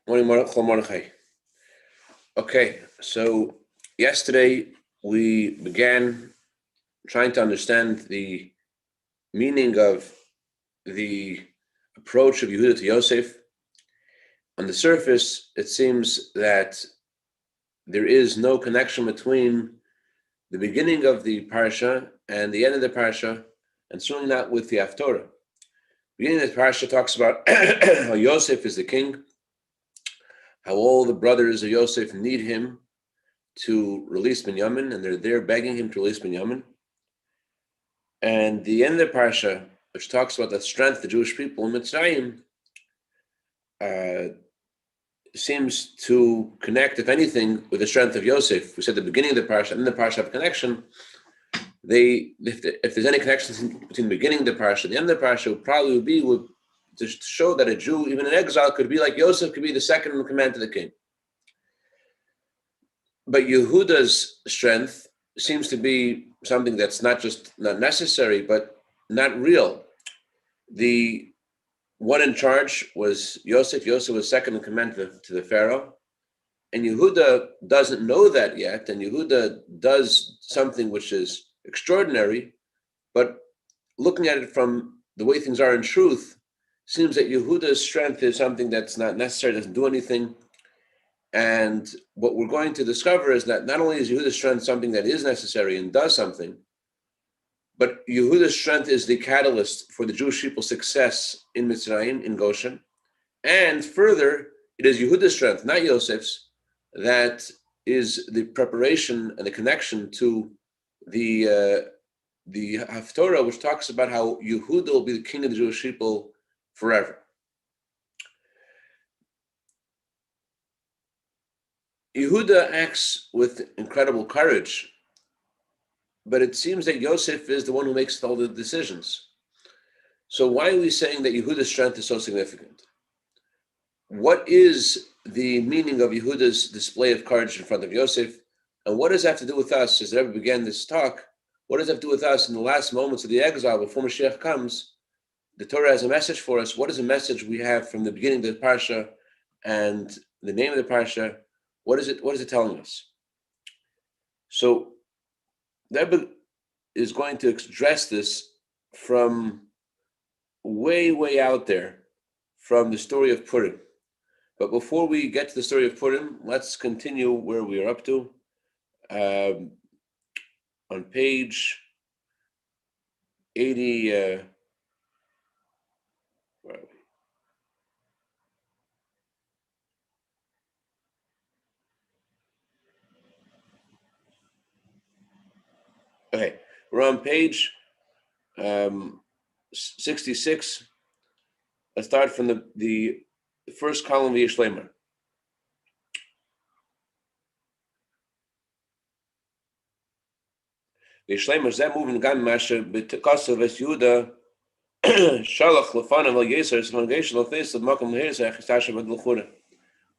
Mordechai. Okay, so yesterday we began trying to understand the meaning of the approach of Yehuda to Yosef. On the surface, it seems that there is no connection between the beginning of the parsha and the end of the parsha, and certainly not with the Haftorah. The beginning of the parsha talks about how Yosef is the king, how all the brothers of Yosef need him to release Binyamin, and they're there begging him to release Binyamin. And the end of the parsha, which talks about the strength of the Jewish people in Mitzrayim, seems to connect, if anything, with the strength of Yosef. We said the beginning of the parsha and the parsha have a connection. If there's any connection between the beginning of the parsha and the end of the parsha, it probably would be to show that a Jew, even in exile, could be like Yosef, could be the second in command to the king. But Yehuda's strength seems to be something that's not just not necessary, but not real. The one in charge was Yosef. Yosef was second in command to the Pharaoh. And Yehuda doesn't know that yet. And Yehuda does something which is extraordinary. But looking at it from the way things are in truth, seems that Yehuda's strength is something that's not necessary, doesn't do anything. And what we're going to discover is that not only is Yehuda's strength something that is necessary and does something, but Yehuda's strength is the catalyst for the Jewish people's success in Mitzrayim, in Goshen. And further, it is Yehuda's strength, not Yosef's, that is the preparation and the connection to the Haftorah, which talks about how Yehuda will be the king of the Jewish people forever. Yehuda acts with incredible courage, but it seems that Yosef is the one who makes all the decisions. So why are we saying that Yehuda's strength is so significant? What is the meaning of Yehuda's display of courage in front of Yosef? And what does that have to do with us, as I ever began this talk, what does that have to do with us in the last moments of the exile before Mashiach comes? The Torah has a message for us. What is the message we have from the beginning of the Parsha and the name of the Parsha? What is it telling us? So the Rebbe is going to address this from way out there, from the story of Purim. But before we get to the story of Purim, let's continue where we are up to. On page 80, where are we? Okay, we're on page 66. Let's start from the first column of Yishlemer. Yishlemer zeh moving gam masher b'tekasav es Yehuda shalach lefanav al yeser s'mangeish lefes l'makam l'heres echistasher b'd l'chura.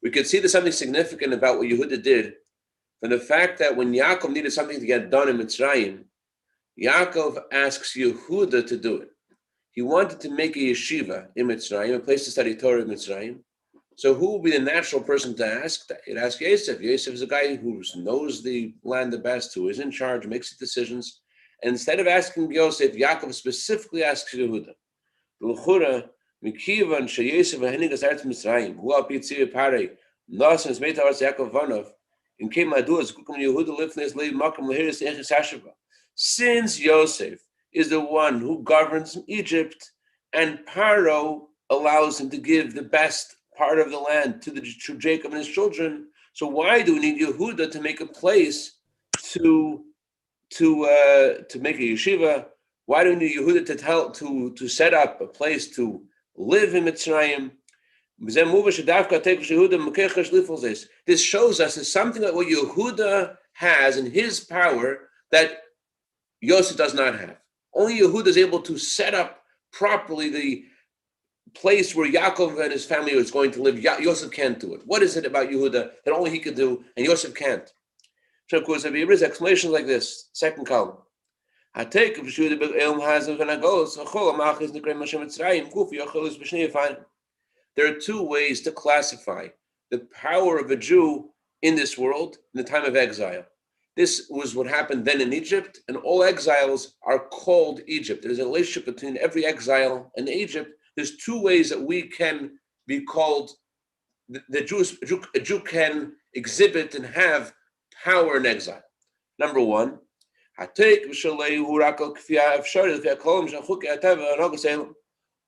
We could see there's something significant about what Yehuda did from the fact that when Yaakov needed something to get done in Mitzrayim, Yaakov asks Yehuda to do it. He wanted to make a yeshiva in Mitzrayim, a place to study Torah in Mitzrayim. So who would be the natural person to ask? He'd ask Yosef. Yosef is a guy who knows the land the best, who is in charge, makes the decisions. And instead of asking Yosef, Yaakov specifically asks Yehuda. L'chura, mikivan sheyosef v'henigas eretz Mitzrayim, hu al pi tzir parei, nasan zmeit haaretz Yaakov vanov, in kem laduas kukum Yehuda lifnei leiv makam l'hiris eches hashava. Since Yosef is the one who governs Egypt, and Paro allows him to give the best part of the land to Jacob and his children, so why do we need Yehuda to make a place to make a yeshiva? Why do we need Yehuda to set up a place to live in Mitzrayim? This shows us there's something that what Yehuda has in his power that Yosef does not have. Only Yehuda is able to set up properly the place where Yaakov and his family is going to live. Yosef can't do it. What is it about Yehuda that only he could do and Yosef can't? So of course, there is explanations like this. Second column. There are two ways to classify the power of a Jew in this world in the time of exile. This was what happened then in Egypt, and all exiles are called Egypt. There's a relationship between every exile and Egypt. There's two ways that we can be called. A Jew can exhibit and have power in exile. Number one,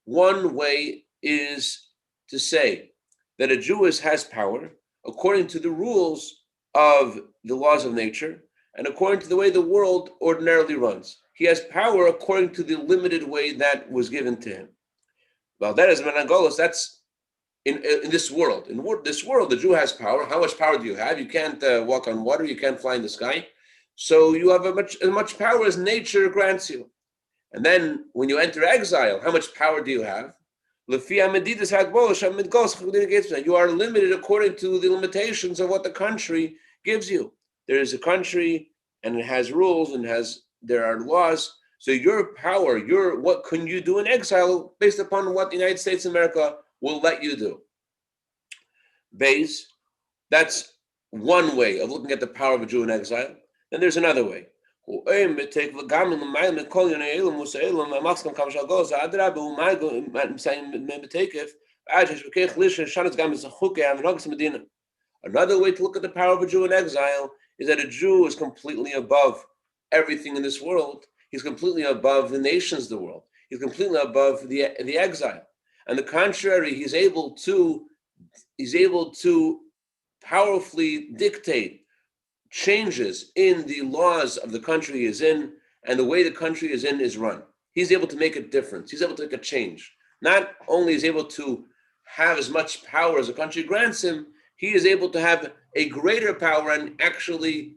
one way is to say that a Jew has power according to the rules of the laws of nature and according to the way the world ordinarily runs. He has power according to the limited way that was given to him. Well, that is Menangolos, that's in this world. In this world, the Jew has power. How much power do you have? You can't walk on water. You can't fly in the sky. So you have as much power as nature grants you. And then when you enter exile, how much power do you have? You are limited according to the limitations of what the country gives you. There is a country and it has rules and there are laws. So your power, what can you do in exile based upon what the United States of America will let you do. Base, that's one way of looking at the power of a Jew in exile. Then there's another way. Another way to look at the power of a Jew in exile is that a Jew is completely above everything in this world. He's completely above the nations of the world. He's completely above the exile. On the contrary, he's able to powerfully dictate changes in the laws of the country he is in, and the way the country is in is run. He's able to make a difference. He's able to make a change. Not only is he able to have as much power as the country grants him, he is able to have a greater power and actually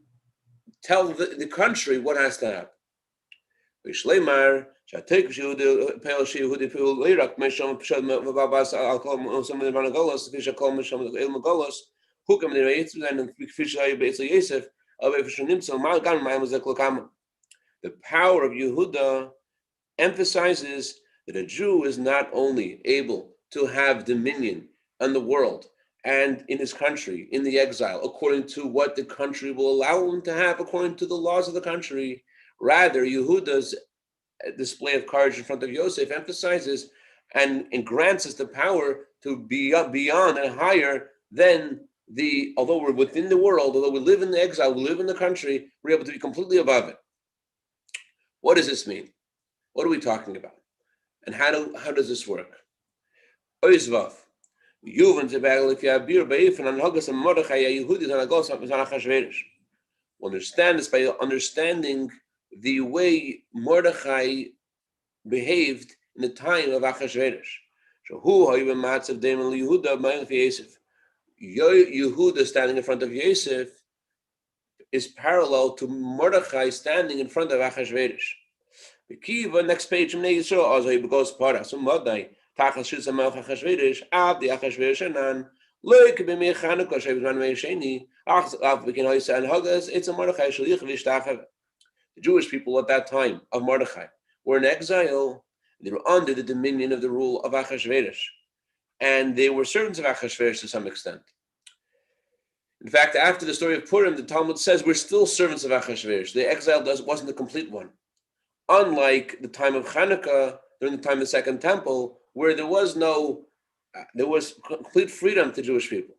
tell the country what has to happen. Who can the power of Yehuda emphasizes that a Jew is not only able to have dominion on the world and in his country, in the exile, according to what the country will allow him to have, according to the laws of the country. Rather, Yehuda's display of courage in front of Yosef emphasizes and grants us the power to be beyond and higher than although we're within the world, although we live in the exile, we live in the country, we're able to be completely above it. What does this mean? What are we talking about? And how does this work? Oizvav. Understand this by understanding the way Mordechai behaved in the time of Achashverosh. Yehuda standing in front of Yosef is parallel to Mordechai standing in front of Achashverosh. The Kiva, next page, goes para. So Mordechai, Tachas Shitz Amalch Achashverosh, Abdi Achashverosh Anan, Loik B'mei Chanukah Shevizman Meisheni, Ach B'kin Hoysa and Hagas, it's a Mordechai Shalich V'Ishtachav. The Jewish people at that time of Mordechai were in exile. They were under the dominion of the rule of Achashverosh, and they were servants of Achashverosh to some extent. In fact, after the story of Purim, the Talmud says we're still servants of Achashverosh. The exile wasn't a complete one. Unlike the time of Hanukkah, during the time of the Second Temple, where there was complete freedom to Jewish people.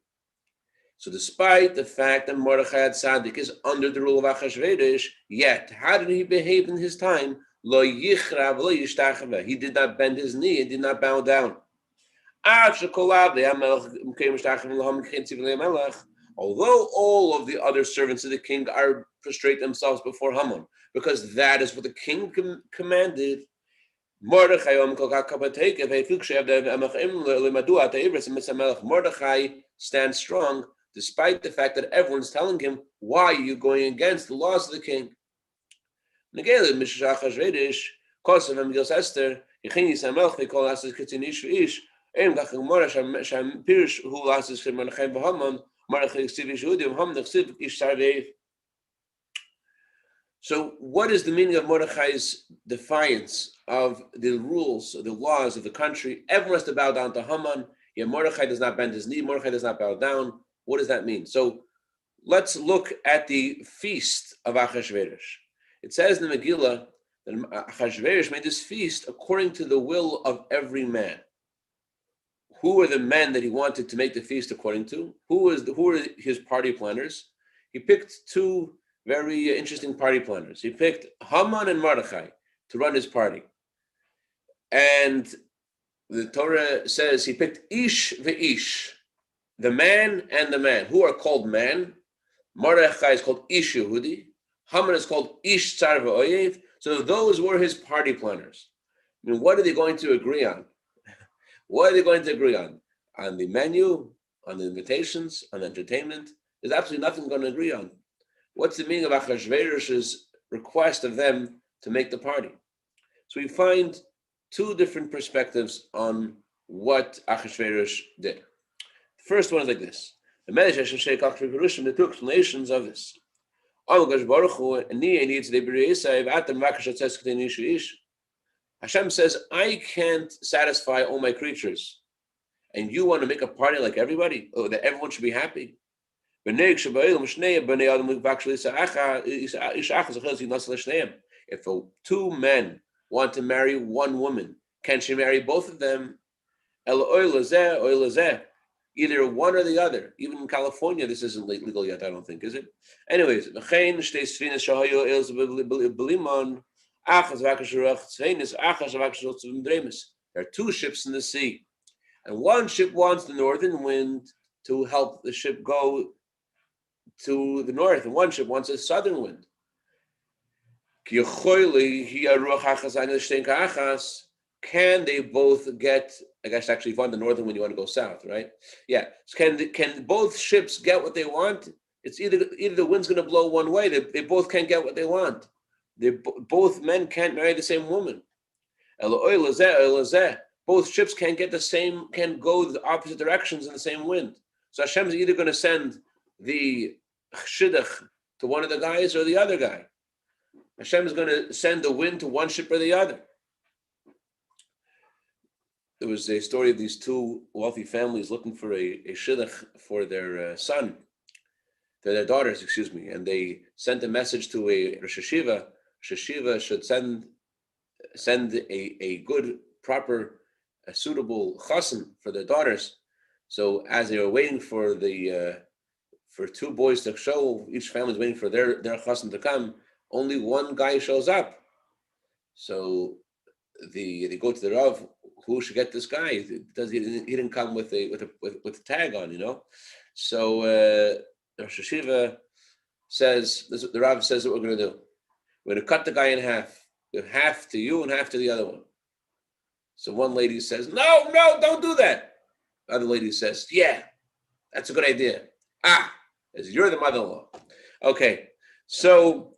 So despite the fact that Mordechai Tzaddik is under the rule of Achashverosh, yet, how did he behave in his time? Lo yichrav, lo yishtachava. He did not bend his knee, he did not bow down. Although all of the other servants of the king are prostrate themselves before Haman, because that is what the king commanded, Mordechai stands strong, despite the fact that everyone's telling him, why are you going against the laws of the king? So what is the meaning of Mordechai's defiance of the rules, the laws of the country? Everyone has to bow down to Haman. Yet Mordechai does not bend his knee, Mordechai does not bow down. What does that mean? So let's look at the feast of Achashverosh. It says in the Megillah that Achashverosh made this feast according to the will of every man. Who were the men that he wanted to make the feast according to? Who were his party planners? He picked two very interesting party planners. He picked Haman and Mordechai to run his party. And the Torah says he picked Ish ve'ish, the man and the man. Who are called man? Mordechai is called Ish Yehudi. Haman is called Ish Tsar ve'oyev. So those were his party planners. I mean, what are they going to agree on? What are they going to agree on? On the menu, on the invitations, on the entertainment? There's absolutely nothing going to agree on. What's the meaning of Achashverosh's request of them to make the party? So we find two different perspectives on what Achashverosh did. The first one is like this. The Medrash, the two explanations of this. Hashem says, I can't satisfy all my creatures. And you want to make a party like everybody? Oh, that everyone should be happy. If two men want to marry one woman, can she marry both of them? Either one or the other. Even in California, this isn't legal yet, I don't think, is it? Anyways, there are two ships in the sea, and one ship wants the northern wind to help the ship go to the north, and one ship wants a southern wind. Can they both get, I guess actually if you want the northern wind, you want to go south, right? Yeah. Can both ships get what they want? It's either the wind's going to blow one way, they both can't get what they want. Both men can't marry the same woman. Both ships can't go the opposite directions in the same wind. So Hashem is either going to send the shidduch to one of the guys or the other guy. Hashem is going to send the wind to one ship or the other. There was a story of these two wealthy families looking for a shidduch for their their daughters, and they sent a message to a Rosh Hashiva. Rosh Hashiva should send a good, proper, suitable chassan for their daughters. So as they were waiting for for two boys to show, each family is waiting for their chassan to come, only one guy shows up. So they go to the Rav, who should get this guy? He didn't come with a tag on, So Rosh Hashiva says, the Rav says what we're going to do. We're going to cut the guy in half. Give half to you and half to the other one. So one lady says, no, don't do that. The other lady says, yeah, that's a good idea. You're the mother-in-law. Okay, so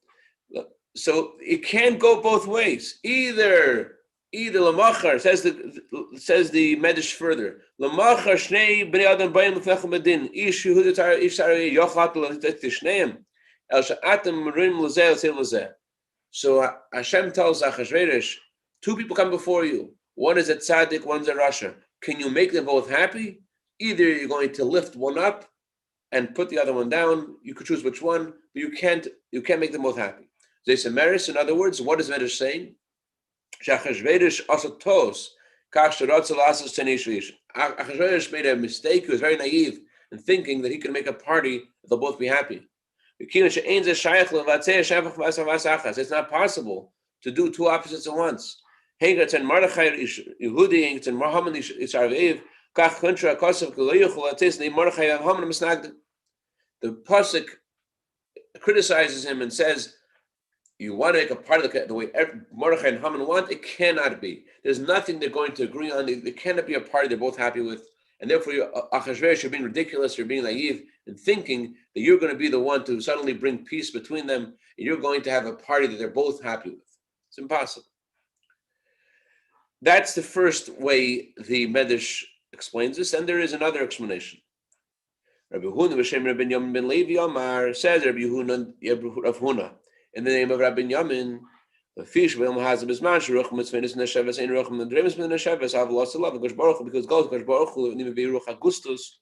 it can't go both ways. Either lamachar, says the Medrash further. Lamachar shnei bnei adam bayim lefnechem bedin. Ish yehuda tar ish sarei yochat l'tishneim. El she'atem rim l'zeh l'zeh l'zeh. So Hashem tells Achashverosh, two people come before you. One is a tzaddik, one's a rasha. Can you make them both happy? Either you're going to lift one up and put the other one down. You could choose which one, but you can't make them both happy. Zesemeris, in other words, what is Medrash saying? Achashverosh made a mistake. He was very naive in thinking that he could make a party that they'll both be happy. It's not possible to do two opposites at once. The pasuk criticizes him and says, you want to make a party the way Mordechai and Haman want? It cannot be. There's nothing they're going to agree on. There cannot be a party they're both happy with. And therefore, Achashverosh, you're being ridiculous, you're being naive, and thinking that you're going to be the one to suddenly bring peace between them, and you're going to have a party that they're both happy with. It's impossible. That's the first way the Medrash explains this, and there is another explanation. Rabbi Huna b'shem Rabbi Yamin ben Levi Amar says Rabbi Huna in the name of Rabbi Yamin, Fish will has a bisman shruch mitzvahs neshavas ein ruch and dreams with neshavas have lost the love because Baruch because God Baruch nime be ruch Augustus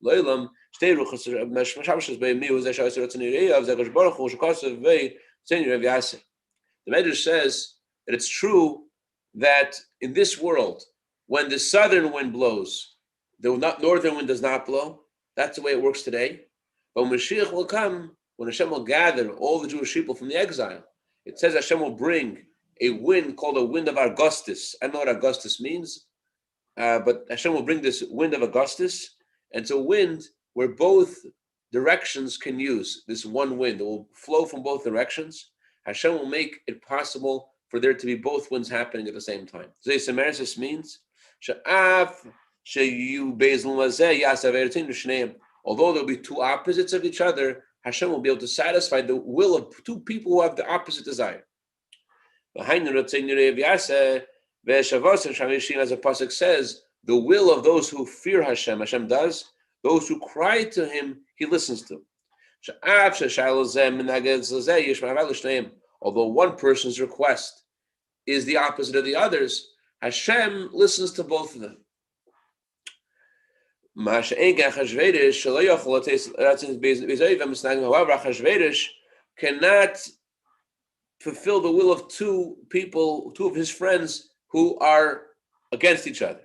Leilam stay ruchas meshavas by me was a shas rotzini of the Baruch who shkasav ve senior Yaseh. The Medrash says that it's true that in this world, when the southern wind blows, the northern wind does not blow. That's the way it works today. But when Mashiach will come, when Hashem will gather all the Jewish people from the exile, it says Hashem will bring a wind called a wind of Augustus. I don't know what Augustus means, but Hashem will bring this wind of Augustus. And it's a wind where both directions can use this one wind. It will flow from both directions. Hashem will make it possible for there to be both winds happening at the same time. This means although there'll be two opposites of each other, Hashem will be able to satisfy the will of two people who have the opposite desire. As the pasuk says, the will of those who fear Hashem, Hashem does. Those who cry to Him, He listens to. Although one person's request is the opposite of the others, Hashem listens to both of them. However, Achashverosh cannot fulfill the will of two people, two of his friends who are against each other.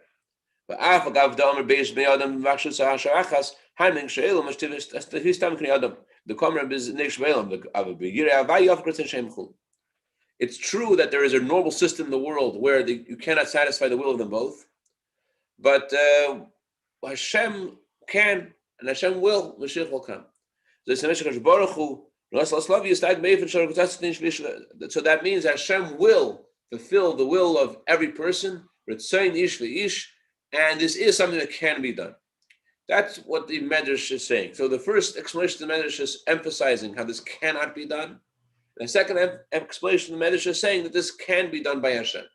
It's true that there is a normal system in the world where you cannot satisfy the will of them both, but Hashem can, and Hashem will. Mashiach will come. So that means Hashem will fulfill the will of every person, and this is something that can be done. That's what the Medrash is saying. So the first explanation of the Medrash is emphasizing how this cannot be done. And the second explanation of the Medrash is saying that this can be done by Hashem.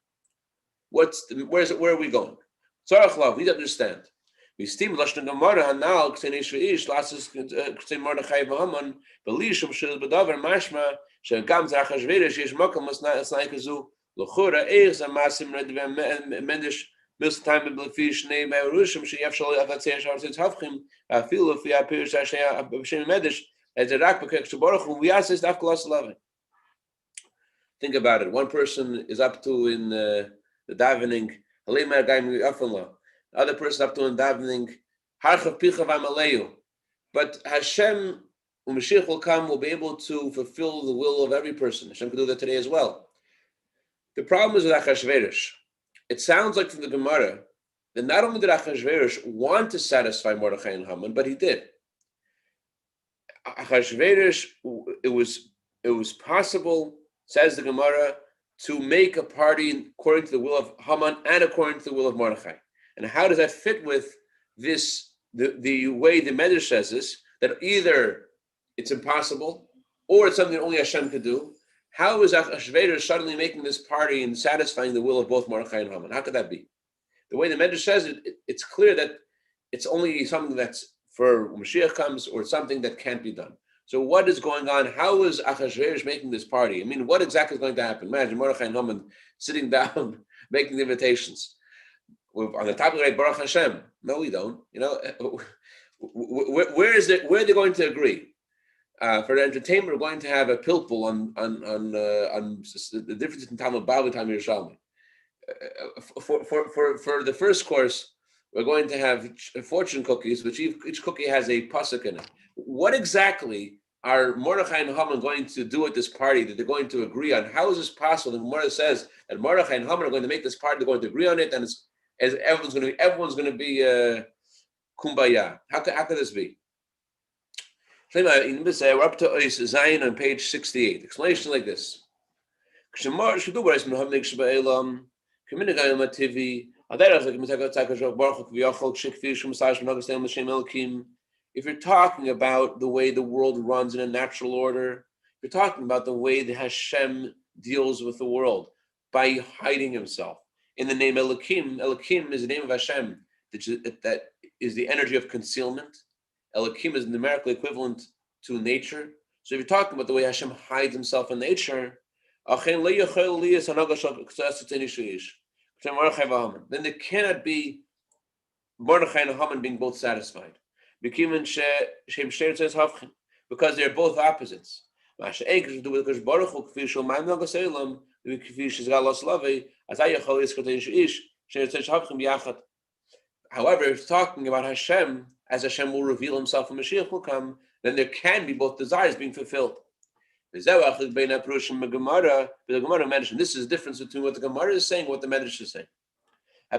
Where are we going? We need to understand. We steam lashon Gemara hanal ktenish veish lasses ktei Mordechai v'Haman belishum shel bedavar mashma shegam zachashverosh yesh makom asnai kazu l'chura eich zamasim mendish milsatime b'lefish nei me'arushim sheyafshal avatzei shartzei tavchim afilu fi apirish ashaya b'shem medish as a rak b'kek shabaruch hu v'yasis dafkalas love. Think about it. One person is up to in the davening halei mergayim yafallah. The other person up to in davening, Harchav Picha V'Amaleu. But Hashem, when Mashiach will come, will be able to fulfill the will of every person. Hashem can do that today as well. The problem is with Achashverosh. It sounds like from the Gemara that not only did Achashverosh want to satisfy Mordechai and Haman, but he did. Achashverosh, it was possible, says the Gemara, to make a party according to the will of Haman and according to the will of Mordechai. And how does that fit with this, the way the Medrash says this, that either it's impossible or it's something only Hashem could do? How is Achashverosh suddenly making this party and satisfying the will of both Mordechai and Haman? How could that be? The way the Medrash says it, it's clear that it's only something that's for when Mashiach comes, or something that can't be done. So what is going on? How is Achashverosh making this party? I mean, what exactly is going to happen? Imagine Mordechai and Haman sitting down, making the invitations. On the top of the right, Baruch Hashem. No, we don't. You know, where are they going to agree? For the entertainment, we're going to have a pilpul on the difference between Talmud Bavli and Talmud Yerushalmi. For the first course, we're going to have fortune cookies, which each cookie has a pasuk in it. What exactly are Mordechai and Haman going to do at this party that they're going to agree on? How is this possible? The Gemara says that Mordechai and Haman are going to make this party, they're going to agree on it, and it's as everyone's going to be kumbaya. How could this be? We're up to Zion on page 68. Explanation like this. If you're talking about the way the world runs in a natural order, you're talking about the way the Hashem deals with the world by hiding himself. In the name Elokim, Elokim is the name of Hashem, that is the energy of concealment. Elokim is numerically equivalent to nature. So if you're talking about the way Hashem hides himself in nature, Then there cannot be Mordechai and Haman being both satisfied. Because they're both opposites. However, if talking about Hashem, as Hashem will reveal himself when Mashiach will come, then there can be both desires being fulfilled. The Gemara mentioned this is the difference between what the Gemara is saying and what the Medrash is saying. The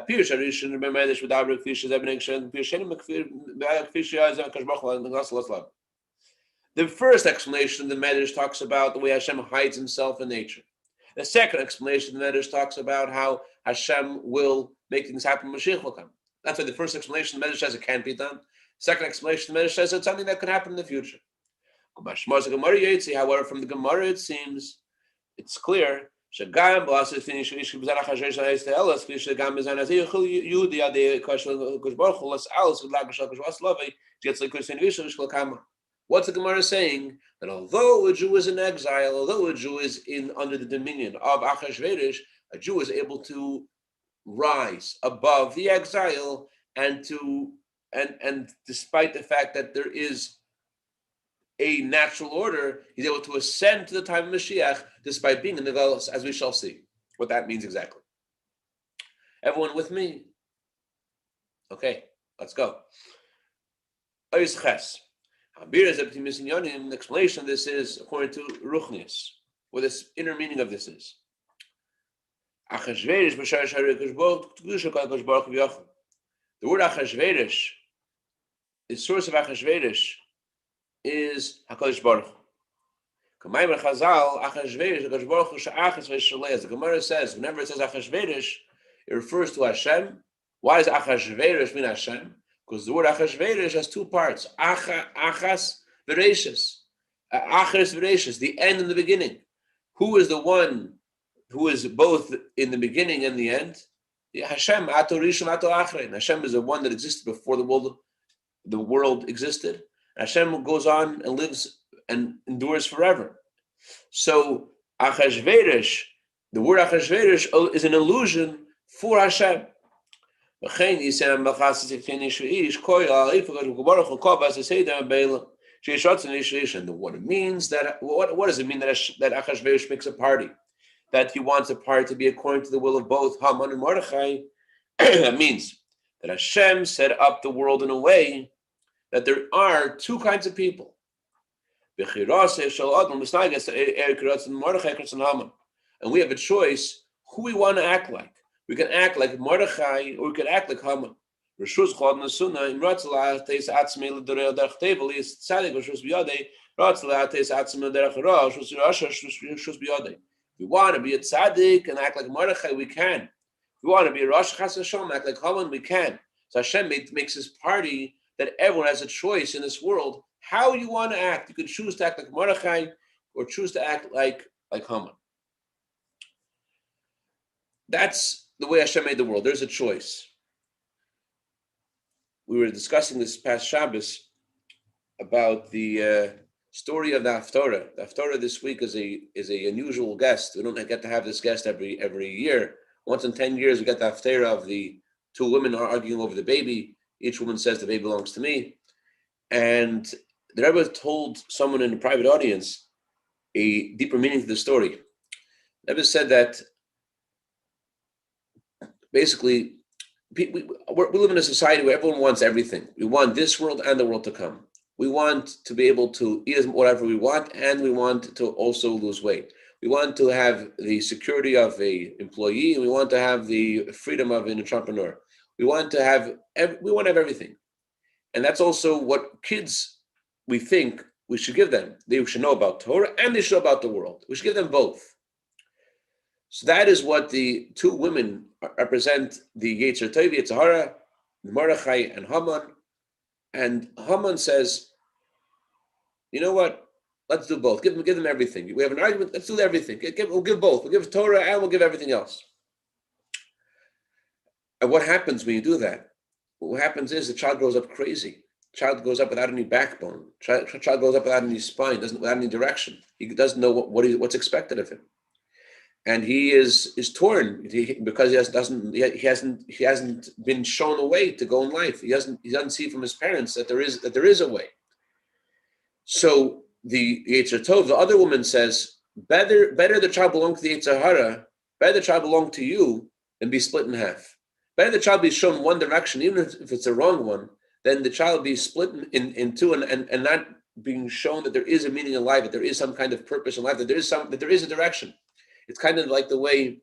first explanation the Medrash talks about the way Hashem hides himself in nature. The second explanation the Medrash talks about how Hashem will make things happen when Mashiach will come. That's why the first explanation the Medrash says it can't be done. Second explanation the Medrash says it's something that could happen in the future. However, from the Gemara it seems it's clear that what's the Gemara saying? That although a Jew is in exile, although a Jew is under the dominion of Achashverosh, a Jew is able to rise above the exile and despite the fact that there is a natural order, he's able to ascend to the time of Mashiach despite being in the Galus, as we shall see what that means exactly. Everyone with me? Okay, let's go. The explanation of this is according to Ruchnius, what this inner meaning of this is. The word Achashverosh, the source of Achashverosh, is HaKadosh Baruch Hu. The Gemara says, whenever it says Achashverosh, it refers to Hashem. Why does Achashverosh mean Hashem? Because the word Achashverosh has two parts: Achas Vereshes, Achas Vereshes, the end and the beginning. Who is the one who is both in the beginning and the end? Hashem, Ato Rishon, Ato Achrein. Hashem is the one that existed before the world existed. Hashem goes on and lives and endures forever. So Achashverosh, the word Achashverosh is an illusion for Hashem. And what it means what does it mean that Achashverosh makes a party? That he wants a party to be according to the will of both Haman and Mordechai? That means that Hashem set up the world in a way that there are two kinds of people. And we have a choice who we want to act like. We can act like Mordechai or we can act like Haman. We want to be a tzaddik and act like Mordechai, we can. We want to be a Rosh Hashanah, act like Haman, we can. So Hashem makes his party that everyone has a choice in this world how you want to act. You could choose to act like Mordechai or choose to act like Haman. That's the way Hashem made the world. There's a choice. We were discussing this past Shabbos about the story of the Haftorah. The Haftorah this week is a unusual guest. We don't get to have this guest every year. Once in 10 years, we get the Haftorah of the two women arguing over the baby. Each woman says the baby belongs to me. And the Rebbe told someone in a private audience a deeper meaning to the story. The Rebbe said that basically we live in a society where everyone wants everything. We want this world and the world to come. We want to be able to eat whatever we want, and we want to also lose weight. We want to have the security of an employee, and we want to have the freedom of an entrepreneur. We want to have everything. And that's also what kids, we think we should give them. They should know about Torah and they should know about the world. We should give them both. So that is what the two women represent, the Yetzer Tov, Yetzer Hara, Mordechai and Haman. And Haman says, you know what? Let's do both. Give them everything. We have an argument. Let's do everything. We'll give both. We'll give Torah and we'll give everything else. And what happens when you do that? What happens is the child grows up crazy. The child grows up without any backbone. The child grows up without any spine, without any direction. He doesn't know what's expected of him. and he is torn because he hasn't been shown a way to go in life. He doesn't see from his parents that there is a way. So the Yetzer Tov, the other woman says, better the child belong to the Yetzer Hara, better the child belong to you than be split in half. Better the child be shown one direction, even if it's a wrong one, than the child be split in two and not being shown that there is a meaning in life, that there is some kind of purpose in life, that there is a direction. It's kind of like the way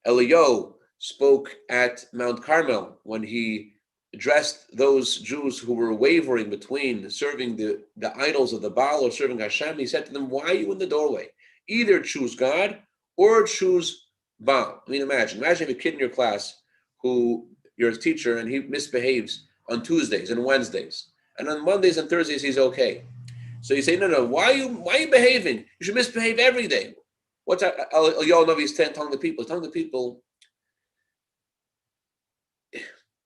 Eliyahu spoke at Mount Carmel when he addressed those Jews who were wavering between serving the idols of the Baal or serving Hashem. He said to them, why are you in the doorway? Either choose God or choose Baal. I mean, imagine you have a kid in your class who you're a teacher and he misbehaves on Tuesdays and Wednesdays. And on Mondays and Thursdays, he's okay. So you say, no, why are you behaving? You should misbehave every day. What's Eliyahu Navi is telling the people? He's telling the people,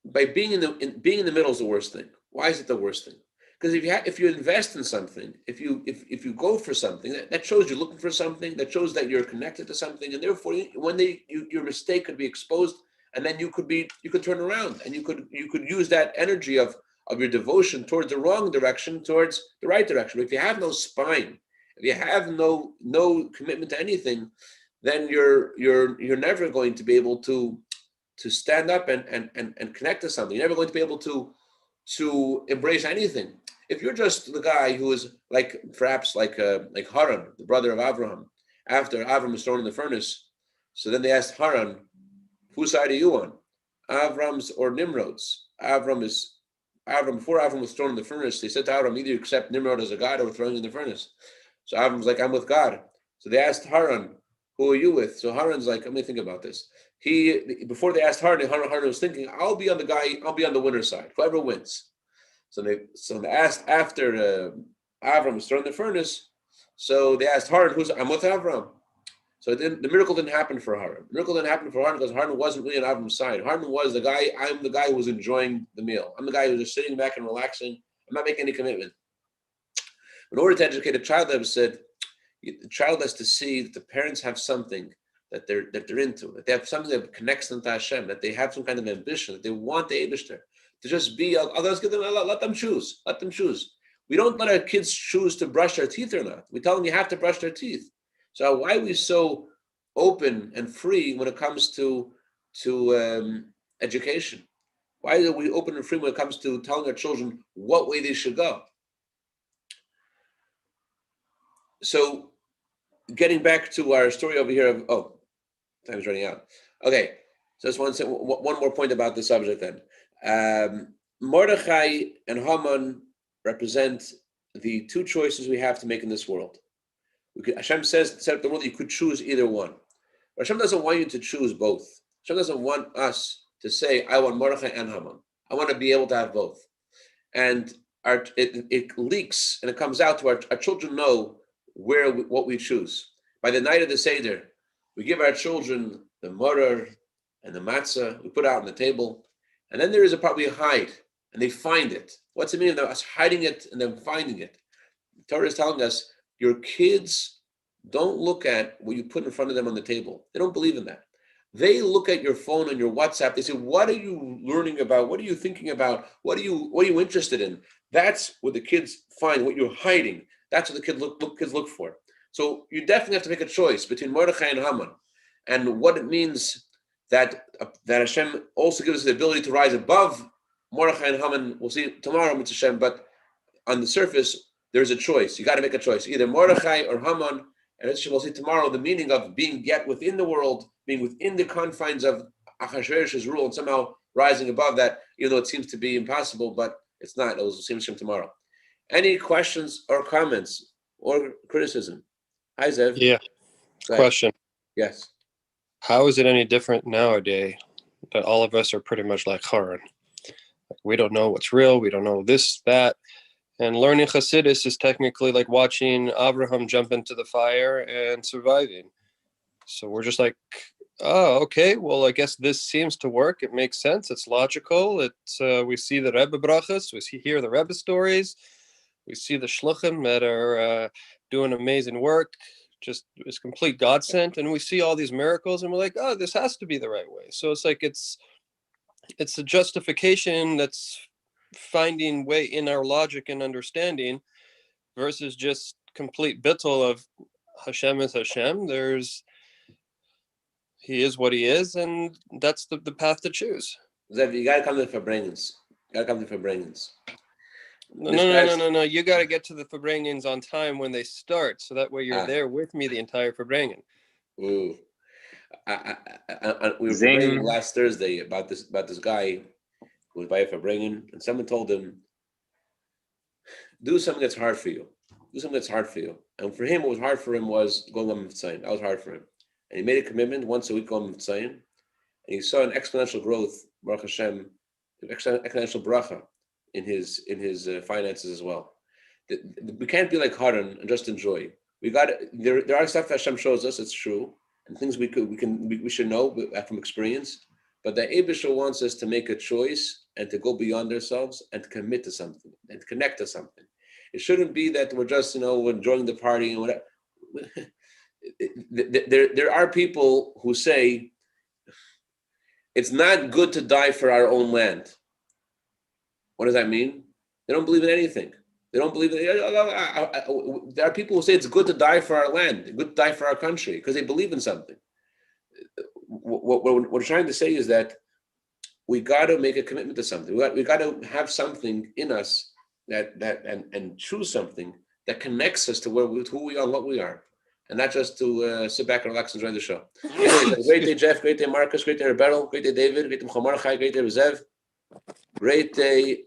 by being in the middle is the worst thing. Why is it the worst thing? Because if you invest in something, if you go for something, that shows you're looking for something, that shows that you're connected to something, and therefore your mistake could be exposed, and then you could turn around and you could use that energy of your devotion towards the wrong direction, towards the right direction. But if you have no spine, if you have no commitment to anything, then you're never going to be able to stand up and connect to something. You're never going to be able to embrace anything. If you're just the guy who is perhaps like Haran, the brother of Abraham, after Abraham was thrown in the furnace, so then they asked Haran, whose side are you on? Avram's or Nimrod's? Before Avram was thrown in the furnace, they said to Avram, either you accept Nimrod as a god or we're throwing you in the furnace. So Avram's like, I'm with God. So they asked Haran, who are you with? So Haran's like, let me think about this. Before they asked Haran was thinking, I'll be on the winner's side, whoever wins. So they asked after Avram was thrown in the furnace, so they asked Haran, I'm with Avram. So the miracle didn't happen for Haran. The miracle didn't happen for Haran because Haran wasn't really on Avram's side. Haran was the guy, I'm the guy who was enjoying the meal. I'm the guy who was just sitting back and relaxing. I'm not making any commitment. In order to educate a child, I've said, the child has to see that the parents have something that they're into, that they have something that connects them to Hashem, that they have some kind of ambition, that they want the Eibishter to just be. Others give them, let them choose. Let them choose. We don't let our kids choose to brush their teeth or not. We tell them you have to brush their teeth. So why are we so open and free when it comes to education? Why are we open and free when it comes to telling our children what way they should go? So getting back to our story over here of, time's running out. Okay, so just one more point about the subject then. Mordechai and Haman represent the two choices we have to make in this world. Hashem says to set up the world, you could choose either one. But Hashem doesn't want you to choose both. Hashem doesn't want us to say, I want Mordechai and Haman. I want to be able to have both. And it leaks and it comes out to our children know what we choose. By the night of the Seder, we give our children the maror and the matzah, we put it out on the table, and then there is probably a hide, and they find it. What's the meaning of us hiding it and then finding it? The Torah is telling us, your kids don't look at what you put in front of them on the table. They don't believe in that. They look at your phone and your WhatsApp. They say, what are you learning about? What are you thinking about? What are you interested in? That's what the kids find, what you're hiding. That's what the kids look for. So you definitely have to make a choice between Mordechai and Haman, and what it means that Hashem also gives us the ability to rise above Mordechai and Haman. We'll see tomorrow, Mitzvah Hashem, but on the surface, there's a choice. You got to make a choice, either Mordechai or Haman. And as we'll see tomorrow, the meaning of being yet within the world, being within the confines of Achashverosh's rule, and somehow rising above that, even though it seems to be impossible, but it's not. It will see tomorrow. Any questions or comments or criticism? Hi, Zev. Yeah. Question. Yes. How is it any different nowadays that all of us are pretty much like Haran? We don't know what's real. We don't know this, that. And learning Hasidus is technically like watching Abraham jump into the fire and surviving. So we're just like, oh, okay, well, I guess this seems to work. It makes sense. It's logical. We see the Rebbe brachas. We hear the Rebbe stories. We see the shluchim that are doing amazing work, just is complete godsend, and we see all these miracles, and we're like, oh, this has to be the right way. So it's like it's a justification that's finding way in our logic and understanding versus just complete bittul of Hashem is Hashem. He is what he is, and that's the path to choose. Zev, you gotta come to the Fabrengens. No. You got to get to the Fabrengens on time when they start, so that way you're there with me the entire Fabrengen. Ooh. We were Fabrengen last Thursday about this guy who was by a Fabrengen, and someone told him, do something that's hard for you. And for him, what was hard for him was going on Mitzrayim. That was hard for him. And he made a commitment once a week on Mitzrayim, and he saw an exponential growth, Baruch Hashem, exponential bracha in his finances as well. We can't be like Haran and just enjoy. There are stuff that Hashem shows us, it's true, and things we should know from experience. But the Eibusha wants us to make a choice and to go beyond ourselves and to commit to something and to connect to something. It shouldn't be that we're just we're enjoying the party and whatever. There are people who say it's not good to die for our own land. What does that mean? They don't believe in anything. They don't believe in. There are people who say it's good to die for our land, good to die for our country, because they believe in something. What we're trying to say is that we got to make a commitment to something. We got to have something in us and choose something that connects us to who we are and what we are, and not just to sit back and relax and enjoy the show. Great day, Jeff. Great day, Marcus. Great day, Rebel. Great day, David. Great day, Mchomar Chai. Great day, Rezev. Great day,